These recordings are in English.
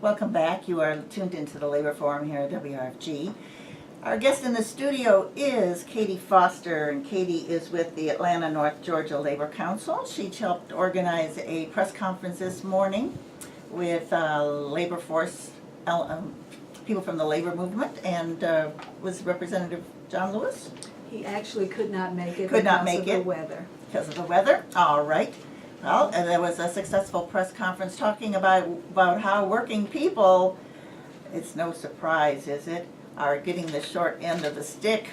Welcome back. You are tuned into the Labor Forum here at WRFG. Our guest in the studio is Katie Foster, and Katie is with the Atlanta North Georgia Labor Council. She helped organize a press conference this morning with labor force, people from the labor movement, and was Representative John Lewis? He actually could not make it Could not because make of it. the weather. Because of the weather? All right. Well, and there was a successful press conference talking about how working people, it's no surprise, is it, are getting the short end of the stick.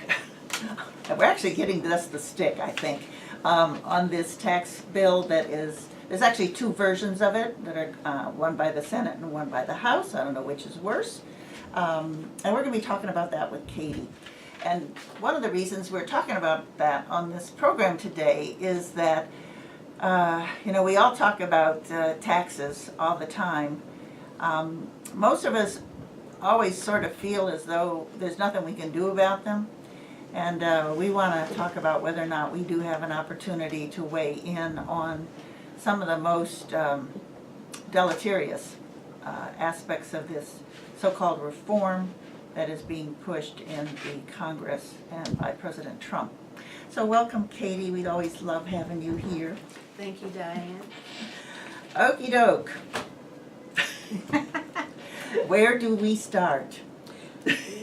We're actually getting just the stick, I think, on this tax bill that is, there's actually two versions of it that are one by the Senate and one by the House. I don't know which is worse. And we're going to be talking about that with Katie. And one of the reasons we're talking about that on this program today is that we all talk about taxes all the time. Most of us always sort of feel as though there's nothing we can do about them. And we want to talk about whether or not we do have an opportunity to weigh in on some of the most deleterious aspects of this so-called reform that is being pushed in the Congress and by President Trump. So welcome, Katie. We'd always love having you here. Thank you, Diane. Okie doke. Where do we start?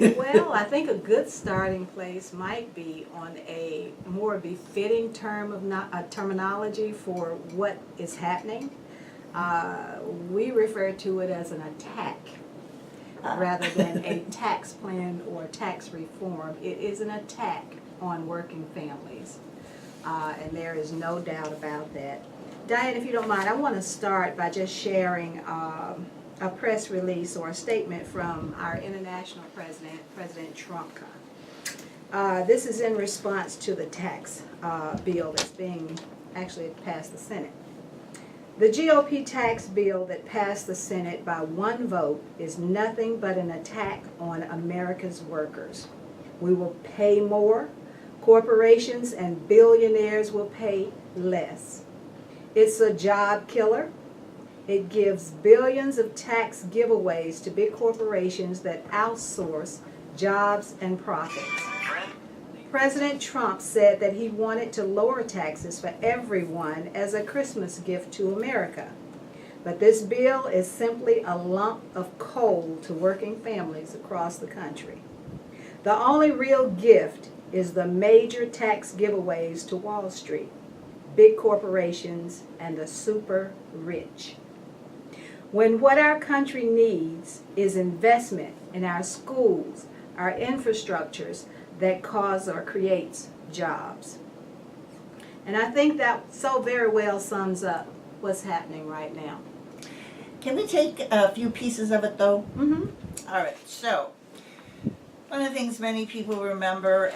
Well, I think a good starting place might be on a more befitting terminology for what is happening. We refer to it as an attack rather than a tax plan or tax reform. It is an attack on working families. And there is no doubt about that. Diane, if you don't mind, I want to start by just sharing a press release or a statement from our international president, President Trump. This is in response to the tax bill that's being actually passed the Senate. The GOP tax bill that passed the Senate by one vote is nothing but an attack on America's workers. We will pay more. Corporations and billionaires will pay less. It's a job killer. It gives billions of tax giveaways to big corporations that outsource jobs and profits. President Trump said that he wanted to lower taxes for everyone as a Christmas gift to America. But this bill is simply a lump of coal to working families across the country. The only real gift is the major tax giveaways to Wall Street, big corporations, and the super rich. When what our country needs is investment in our schools, our infrastructures that cause or creates jobs. And I think that so very well sums up what's happening right now. Can we take a few pieces of it, though? Mm-hmm. All right, so one of the things many people remember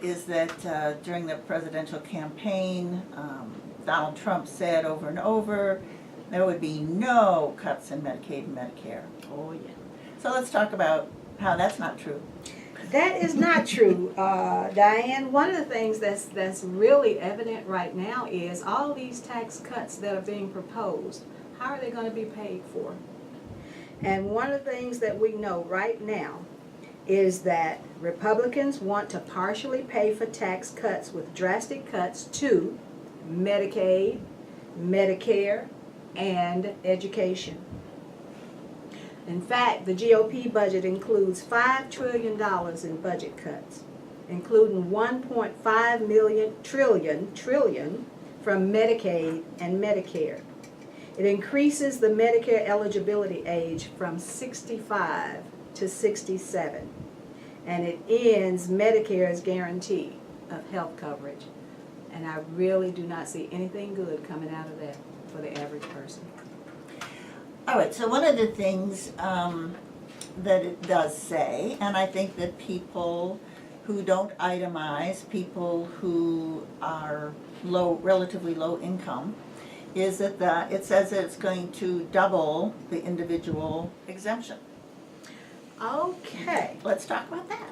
is that during the presidential campaign, Donald Trump said over and over, there would be no cuts in Medicaid and Medicare. Oh, yeah. So let's talk about how that's not true. That is not true, Diane. One of the things that's really evident right now is all these tax cuts that are being proposed, how are they going to be paid for? And one of the things that we know right now is that Republicans want to partially pay for tax cuts with drastic cuts to Medicaid, Medicare, and education. In fact, the GOP budget includes $5 trillion in budget cuts, including $1.5 trillion from Medicaid and Medicare. It increases the Medicare eligibility age from 65 to 67, and it ends Medicare's guarantee of health coverage. And I really do not see anything good coming out of that for the average person. All right, so one of the things that it does say, and I think that people who don't itemize, people who are relatively low income, is that it says that it's going to double the individual exemption. Okay. Let's talk about that.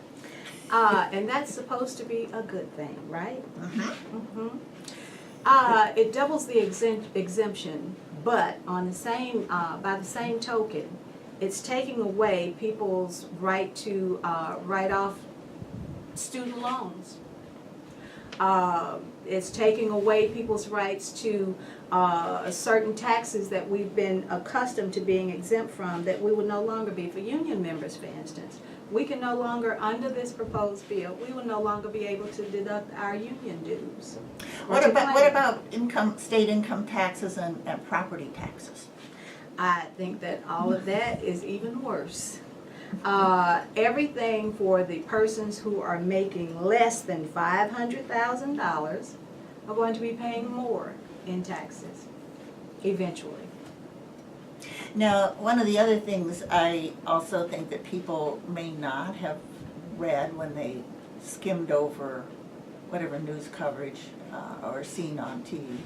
And that's supposed to be a good thing, right? Mm-hmm. It doubles the exemption, but on the same, by the same token, It's taking away people's right to write off student loans. It's taking away people's rights to certain taxes that we've been accustomed to being exempt from, that we would no longer be for union members, for instance. We can no longer, under this proposed bill, we will no longer be able to deduct our union dues. What about state income taxes and property taxes? I think that all of that is even worse. Everything for the persons who are making less than $500,000 are going to be paying more in taxes eventually. Now, one of the other things I also think that people may not have read when they skimmed over whatever news coverage or seen on TV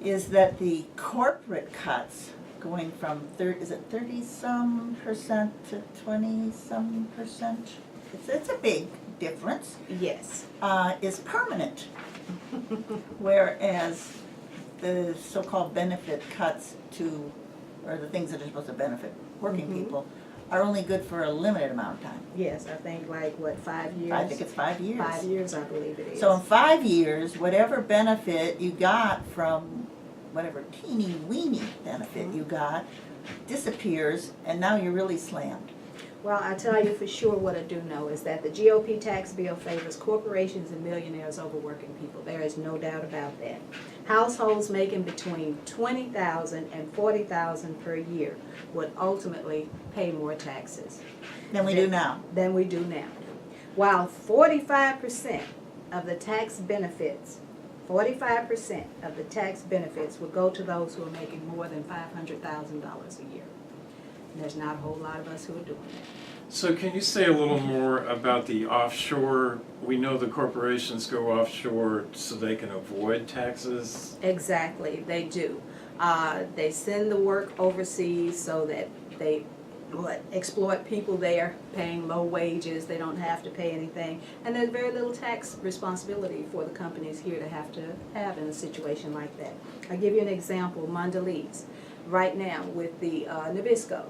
is that the corporate cuts going from 30-some% to 20-some%, it's a big difference, Yes. is permanent. Whereas the so-called benefit cuts to, or the things that are supposed to benefit working Mhm. people, are only good for a limited amount of time. Yes, I think like, what, 5 years? I think it's 5 years. 5 years, I believe it is. So in 5 years, whatever benefit you got from whatever teeny weeny benefit you got disappears, and now you're really slammed. Well, I tell you for sure what I do know is that the GOP tax bill favors corporations and millionaires over working people. There is no doubt about that. Households making between $20,000 and $40,000 per year would ultimately pay more taxes Than we do now. than we do now. While 45% of the tax benefits, 45% of the tax benefits would go to those who are making more than $500,000 a year. And there's not a whole lot of us who are doing that. So can you say a little more about the offshore? We know the corporations go offshore so they can avoid taxes. Exactly, they do. They send the work overseas so that they exploit people there, paying low wages. They don't have to pay anything. And there's very little tax responsibility for the companies here to have in a situation like that. I'll give you an example, Mondelez. Right now with the Nabisco,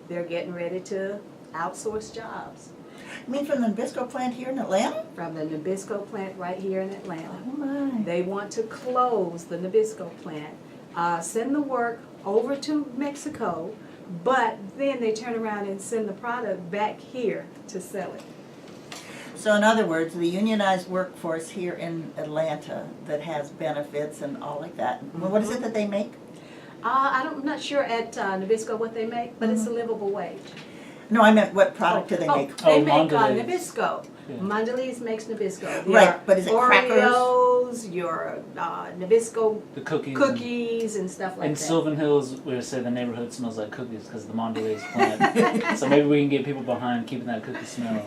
they're getting ready to outsource jobs. You mean from the Nabisco plant here in Atlanta? From the Nabisco plant right here in Atlanta. Oh my. They want to close the Nabisco plant, send the work over to Mexico, but then they turn around and send the product back here to sell it. So in other words, the unionized workforce here in Atlanta that has benefits and all like that, what is it that they make? I'm not sure at Nabisco what they make, but it's a livable wage. No, I meant what product do they make? They make Mondelez. Nabisco. Yeah. Mondelez makes Nabisco. Right, but is it crackers? Oreos, your Nabisco The cookies. cookies and stuff like In that. Sylvan Hills, we would say the neighborhood smells like cookies because of the Mondelez plant. So maybe we can get people behind keeping that cookie smell.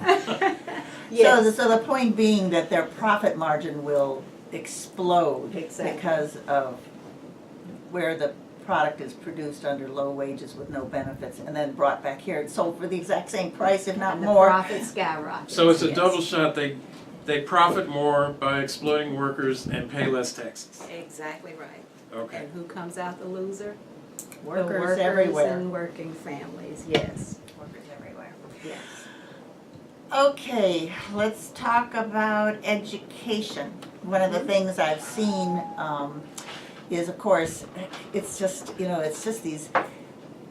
Yes. So the point being that their profit margin will explode Exactly. because of where the product is produced under low wages with no benefits and then brought back here and sold for the exact same price, if not And the more. profit skyrockets. So it's a yes. double shot. They profit more by exploiting workers and pay less taxes. Exactly right. Okay. And who comes out the loser? The Workers everywhere. and working families, yes. Workers everywhere. Yes. Okay, let's talk about education. One of the things I've seen is, of course, it's just, it's just these,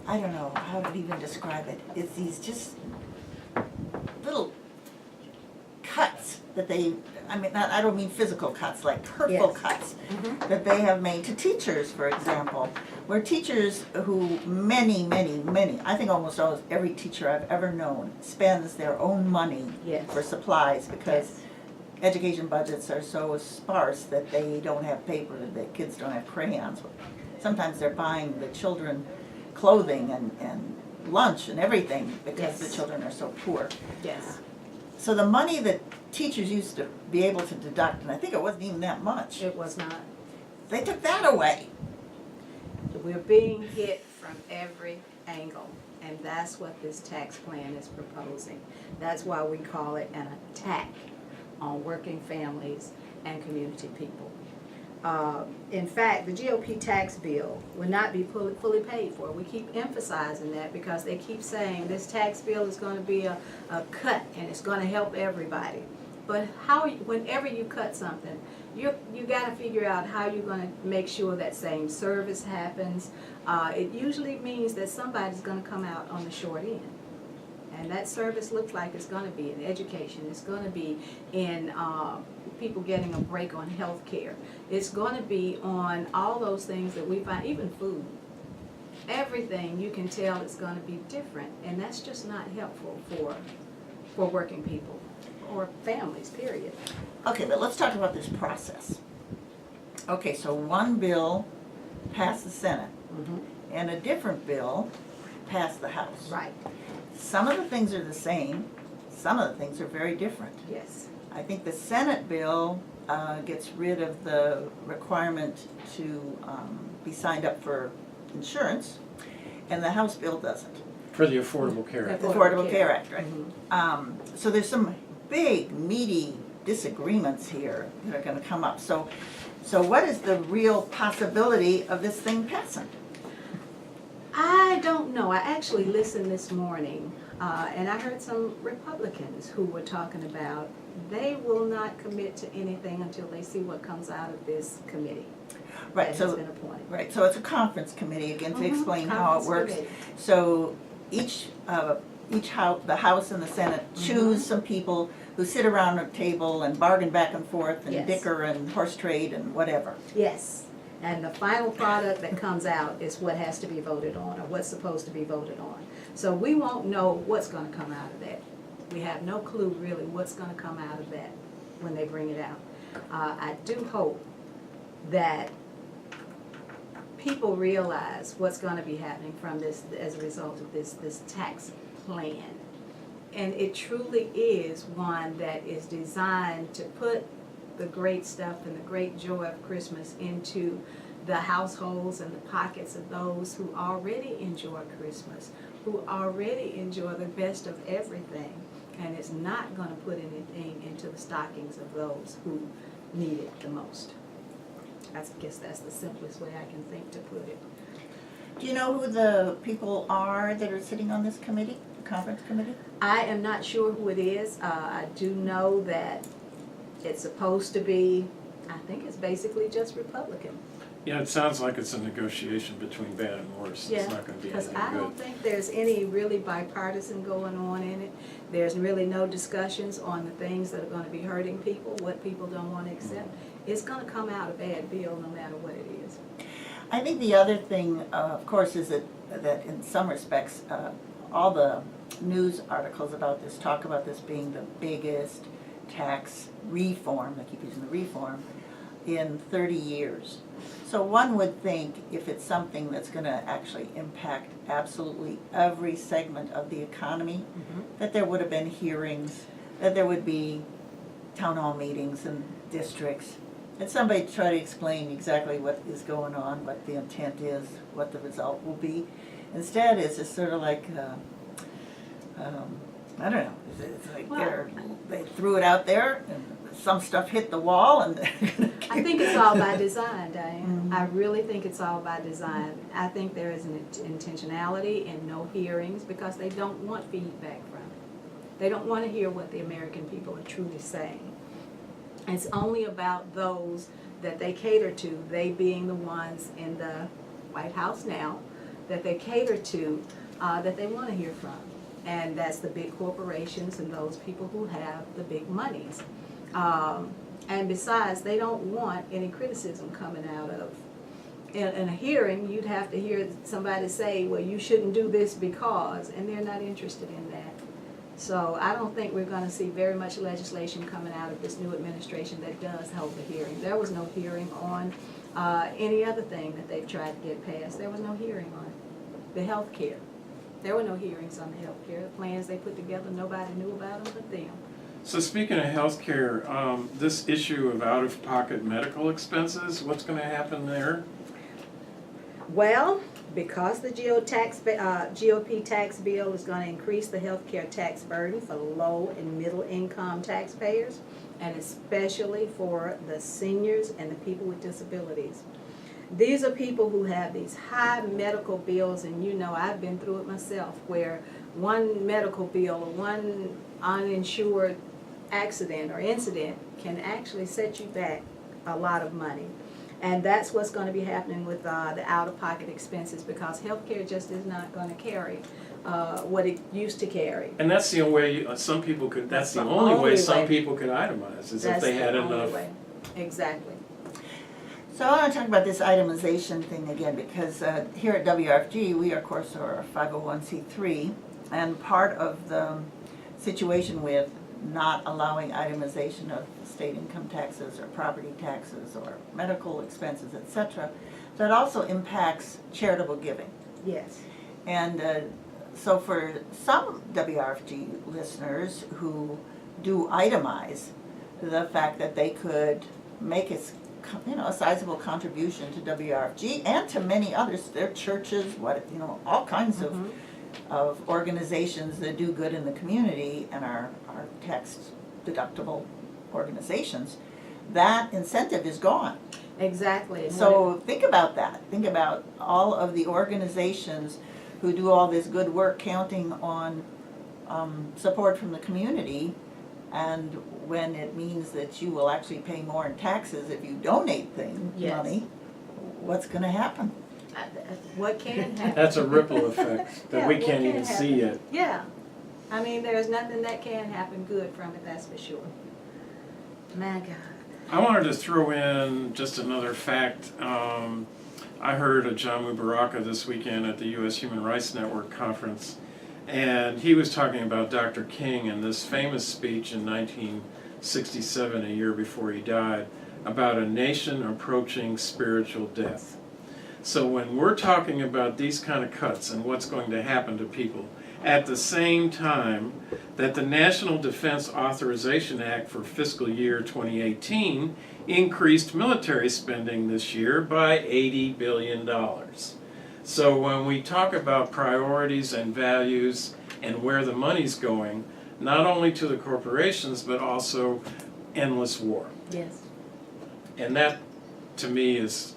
I don't know how to even describe it. It's these just little cuts that I don't mean physical cuts, like hurtful Yes. cuts Mhm. that they have made to teachers, for example, where teachers who many, I think almost every teacher I've ever known spends their own money Yes. for supplies because Yes. education budgets are so sparse that they don't have paper, the kids don't have crayons. Sometimes they're buying the children clothing and lunch and everything because the Yes. children are so poor. Yes. So the money that teachers used to be able to deduct, and I think it wasn't even that much, It was not. they took that away. We're being hit from every angle, and that's what this tax plan is proposing. That's why we call it an attack on working families and community people. In fact, the GOP tax bill will not be fully paid for. We keep emphasizing that because they keep saying this tax bill is going to be a cut and it's going to help everybody. But whenever you cut something, you got to figure out how you're going to make sure that same service happens. It usually means that somebody's going to come out on the short end. And that service looks like it's going to be in education. It's going to be in people getting a break on health care. It's going to be on all those things that we find, even food. Everything you can tell is going to be different. And that's just not helpful for working people or families, period. Okay, but let's talk about this process. Okay, so one bill passed the Senate, and a different bill passed the House. Right. Some of the things are the same, some of the things are very different. Yes. I think the Senate bill gets rid of the requirement to be signed up for insurance, and the House bill doesn't. For the Affordable Care Act. The Affordable Care Act, right? Mhm. So there's some big, meaty disagreements here that are gonna come up. So what is the real possibility of this thing passing? I don't know. I actually listened this morning, and I heard some Republicans who were talking about they will not commit to anything until they see what comes out of this committee Right, that has so, been appointed. right, so it's a conference committee, again, to explain how it Conference works. committee. So each house, the House and the Senate choose some people who sit around a table and bargain back and forth and Yes. dicker and horse trade and whatever. Yes, and the final product that comes out is what has to be voted on, or what's supposed to be voted on. So we won't know what's gonna come out of that. We have no clue really what's gonna come out of that when they bring it out. I do hope that people realize what's gonna be happening from this, as a result of this tax plan. And it truly is one that is designed to put the great stuff and the great joy of Christmas into the households and the pockets of those who already enjoy Christmas, who already enjoy the best of everything. And it's not going to put anything into the stockings of those who need it the most. I guess that's the simplest way I can think to put it. Do you know who the people are that are sitting on this committee, the conference committee? I am not sure who it is. I do know that it's supposed to be, I think it's basically just Republican. Yeah, it sounds like it's a negotiation between bad and worse. It's not gonna be Because anything I don't good. think there's any really bipartisan going on in it. There's really no discussions on the things that are gonna be hurting people, what people don't wanna accept. It's gonna come out a bad bill no matter what it is. I think the other thing, of course, is that in some respects, all the news articles about this talk about this being the biggest tax reform, I keep using the reform, in 30 years. So one would think if it's something that's going to actually impact absolutely every segment of the economy, that there would have been hearings, that there would be town hall meetings and districts, and somebody try to explain exactly what is going on, what the intent is, what the result will be. Instead, it's just sort of like, I don't know, it's like they threw it out there and some stuff hit the wall and they're gonna keep. I think it's all by design, Diane. I really think it's all by design. I think there is an intentionality in no hearings because they don't want feedback from it. They don't want to hear what the American people are truly saying. It's only about those that they cater to, they being the ones in the White House now, that they cater to, that they want to hear from. And that's the big corporations and those people who have the big monies. And besides, they don't want any criticism coming out of. In a hearing, you'd have to hear somebody say, well, you shouldn't do this because, and they're not interested in that. So I don't think we're going to see very much legislation coming out of this new administration that does hold a hearing. There was no hearing on any other thing that they've tried to get passed. There was no hearing on it. The health care. There were no hearings on the health care. The plans they put together, nobody knew about them but them. So speaking of healthcare, this issue of out-of-pocket medical expenses, what's gonna happen there? Well, because the GOP tax bill is going to increase the health care tax burden for low and middle income taxpayers, and especially for the seniors and the people with disabilities. These are people who have these high medical bills, and you know, I've been through it myself, where one medical bill or one uninsured accident or incident can actually set you back a lot of money. And that's what's going to be happening with the out-of-pocket expenses, because healthcare just is not going to carry what it used to carry. And that's the only way some people could, that's the only way some people could itemize, is if they had enough. Exactly. So I want to talk about this itemization thing again, because here at WRFG, we of course are a 501c3, and part of the situation with not allowing itemization of state income taxes or property taxes or medical expenses, etc., that also impacts charitable giving. Yes. And so for some WRFG listeners who do itemize, the fact that they could make a sizable contribution to WRFG and to many others, their churches, all kinds of organizations that do good in the community and are tax deductible organizations, that incentive is gone. Exactly. So think about that. Think about all of the organizations who do all this good work counting on support from the community, and when it means that you will actually pay more in taxes if you donate money, what's going to happen? What can happen? That's a ripple effect that we what can't can even happen? see yet. Yeah. I mean, there's nothing that can happen good from it, that's for sure. My God. I wanted to throw in just another fact. I heard of John Mubaraka this weekend at the U.S. Human Rights Network conference, and he was talking about Dr. King and this famous speech in 1967, a year before he died, about a nation approaching spiritual death. So when we're talking about these kind of cuts and what's going to happen to people, at the same time that the National Defense Authorization Act for fiscal year 2018 increased military spending this year by $80 billion. So when we talk about priorities and values and where the money's going, not only to the corporations, but also endless war. Yes. And that, to me, is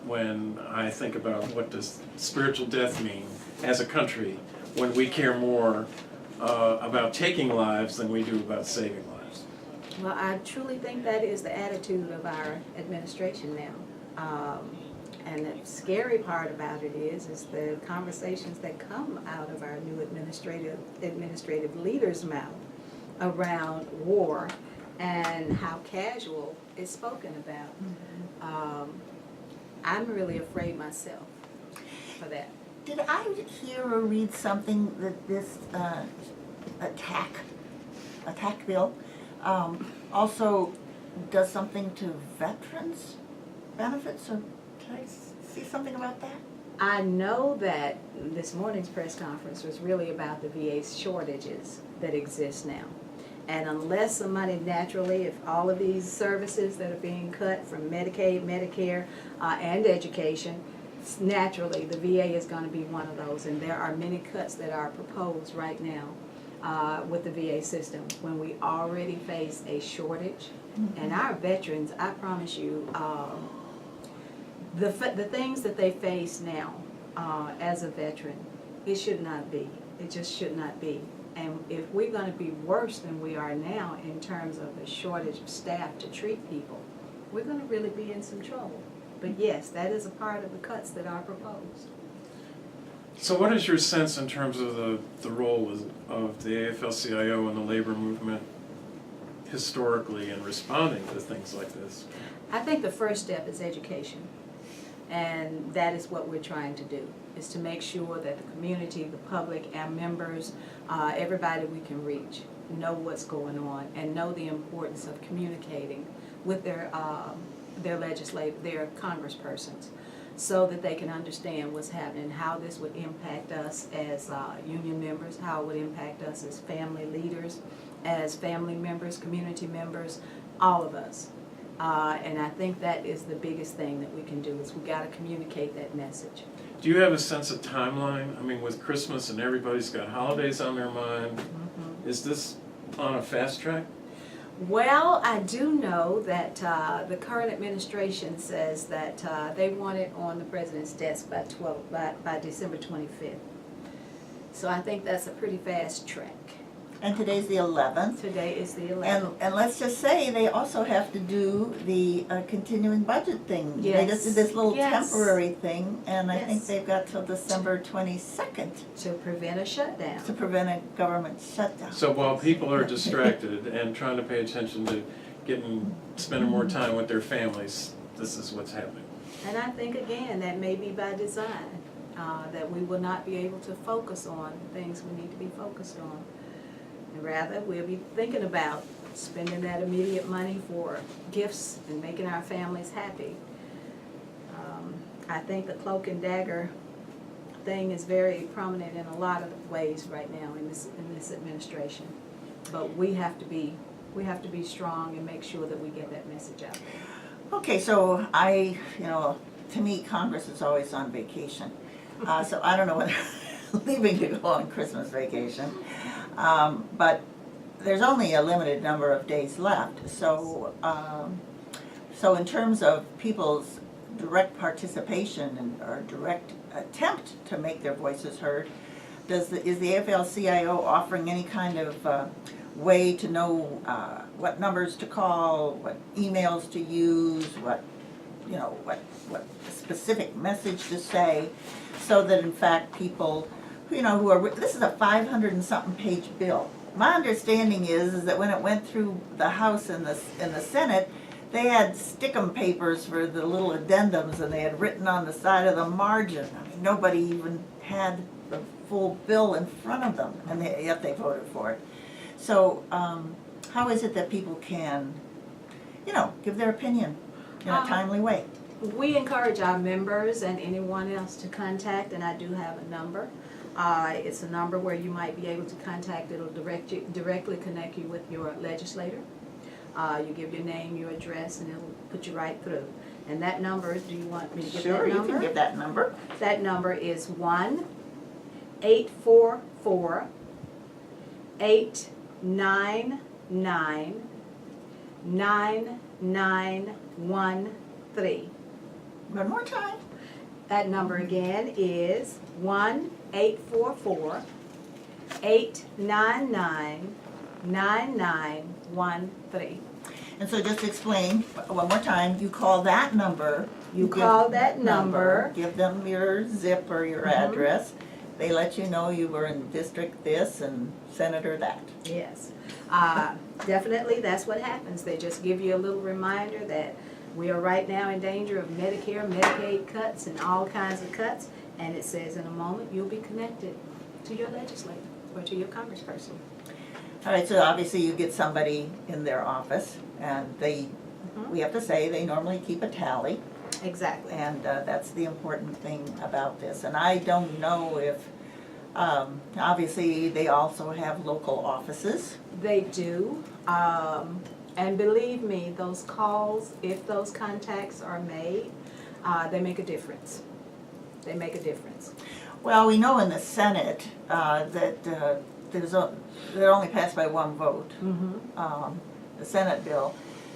when I think about what does spiritual death mean as a country, when we care more about taking lives than we do about saving lives. Well, I truly think that is the attitude of our administration now. And the scary part about it is the conversations that come out of our new administrative leaders' mouth around war and how casual it's spoken about. I'm really afraid myself for that. Did I hear or read something that this attack bill also does something to veterans' benefits, or did I see something about that? I know that this morning's press conference was really about the VA shortages that exist now. And unless somebody naturally, if all of these services that are being cut from Medicaid, Medicare, and education, naturally the VA is going to be one of those. And there are many cuts that are proposed right now with the VA system when we already face a shortage. And our veterans, I promise you, the things that they face now as a veteran, it should not be. It just should not be. And if we're going to be worse than we are now in terms of the shortage of staff to treat people, we're going to really be in some trouble. But yes, that is a part of the cuts that are proposed. So what is your sense in terms of the role of the AFL-CIO and the labor movement historically in responding to things like this? I think the first step is education. And that is what we're trying to do, is to make sure that the community, the public, our members, everybody we can reach, know what's going on and know the importance of communicating with their congresspersons, so that they can understand what's happening, how this would impact us as union members, how it would impact us as family leaders, as family members, community members, all of us. And I think that is the biggest thing that we can do, is we got to communicate that message. Do you have a sense of timeline? I mean, with Christmas and everybody's got holidays on their mind, is this on a fast track? Well, I do know that the current administration says that they want it on the president's desk by December 25th. So I think that's a pretty fast track. And today's the 11th. Today is the 11th. And let's just say they also have to do the continuing budget thing. They Yes. just did this little Yes. temporary thing, and I think Yes. they've got till December 22nd To prevent a shutdown. to prevent a government shutdown. So while people are distracted and trying to pay attention to spending more time with their families, this is what's happening. And I think, again, that may be by design, that we will not be able to focus on things we need to be focused on. And rather, we'll be thinking about spending that immediate money for gifts and making our families happy. I think the cloak and dagger thing is very prominent in a lot of ways right now in this administration. But we have to be strong and make sure that we get that message out there. Okay, so to me, Congress is always on vacation. So I don't know whether leaving to go on Christmas vacation. But there's only a limited number of days left. So in terms of people's direct participation or direct attempt to make their voices heard, is the AFL-CIO offering any kind of way to know what numbers to call, what emails to use, what specific message to say, so that in fact people, who are, this is a 500 and something page bill. My understanding is that when it went through the House and the Senate, they had stickum papers for the little addendums, and they had written on the side of the margin. I mean, nobody even had the full bill in front of them, and yet they voted for it. So how is it that people can, give their opinion in a timely way? We encourage our members and anyone else to contact, and I do have a number. It's a number where you might be able to contact. It'll directly connect you with your legislator. You give your name, your address, and it'll put you right through. And that number, do you want me to give that number? Sure, you can give that number. That number is 1-844-899-9913. One more time. That number again is 1-844-899-9913. And so just explain one more time, you call that number. You give call that number. Give them your zip or your address. They let you know you were in district this and senator that. Yes. Definitely, that's what happens. They just give you a little reminder that we are right now in danger of Medicare, Medicaid cuts, and all kinds of cuts. And it says in a moment you'll be connected to your legislator or to your congressperson. All right, so obviously you get somebody in their office, and we have to say, they normally keep a tally. Exactly. And that's the important thing about this. And I don't know if, obviously, they also have local offices. They do. And believe me, those calls, if those contacts are made, they make a difference. They make a difference. Well, we know in the Senate that they're only passed by one vote, the Senate bill.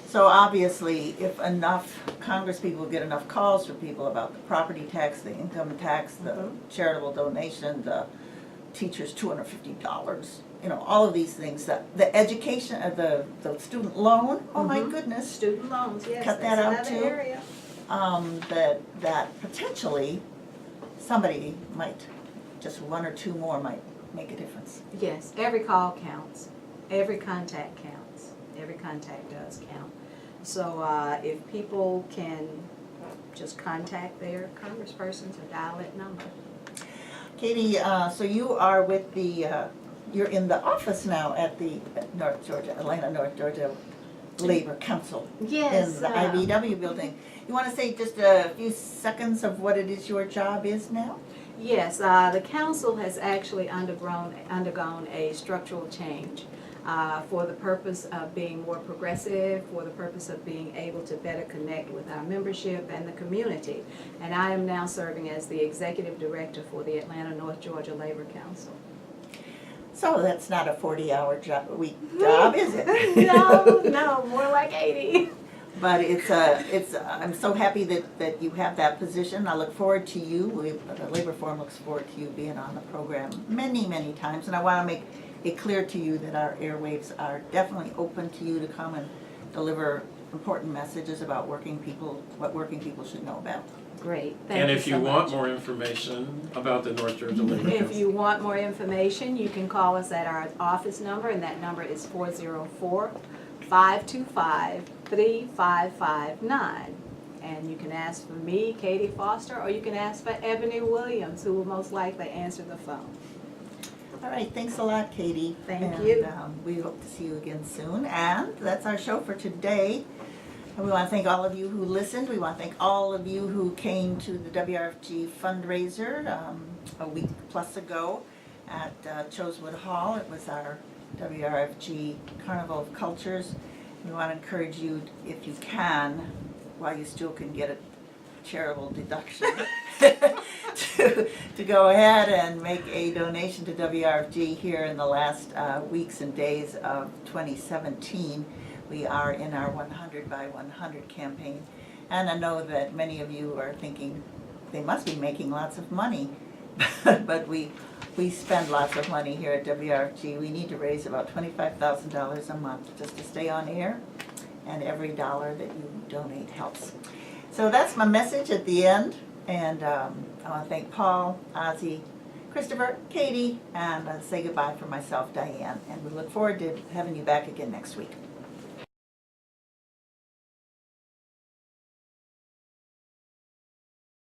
So obviously, if enough Congress people get enough calls from people about the property tax, the income tax, the charitable donation, the teachers $250, all of these things, the education, the student loan, oh my goodness. Student loans, yes. Cut that out that's too. another area. That potentially somebody might, just one or two more might make a difference. Yes, every call counts. Every contact counts. Every contact does count. So if people can just contact their congresspersons or dial that number. Katie, so you are with you're in the office now at the Atlanta North Georgia Labor Council. Yes. In the IBW building. You want to say just a few seconds of what it is your job is now? Yes, the council has actually undergone a structural change for the purpose of being more progressive, for the purpose of being able to better connect with our membership and the community. And I am now serving as the executive director for the Atlanta North Georgia Labor Council. So that's not a 40-hour week job, is it? No, more like 80. But I'm so happy that you have that position. I look forward to you, the Labor Forum looks forward to you being on the program many, many times. And I want to make it clear to you that our airwaves are definitely open to you to come and deliver important messages about working people, what working people should know about. Great, thank And you if so you want much. more information about the North Georgia Labor If Council. you want more information, you can call us at our office number, and that number is 404-525-3559. And you can ask for me, Katie Foster, or you can ask for Ebony Williams, who will most likely answer the phone. All right, thanks a lot, Katie. Thank you. We hope to see you again soon. And that's our show for today. And we want to thank all of you who listened. We want to thank all of you who came to the WRFG fundraiser a week plus ago at Chosewood Hall. It was our WRFG Carnival of Cultures. We want to encourage you, if you can, while you still can get a charitable deduction, to go ahead and make a donation to WRFG here in the last weeks and days of 2017. We are in our 100 by 100 campaign, and I know that many of you are thinking they must be making lots of money, but we spend lots of money here at WRFG. We need to raise about $25,000 a month just to stay on air, and every dollar that you donate helps. So that's my message at the end, and I want to thank Paul, Ozzy, Christopher, Katie, and say goodbye for myself, Diane, and we look forward to having you back again next week.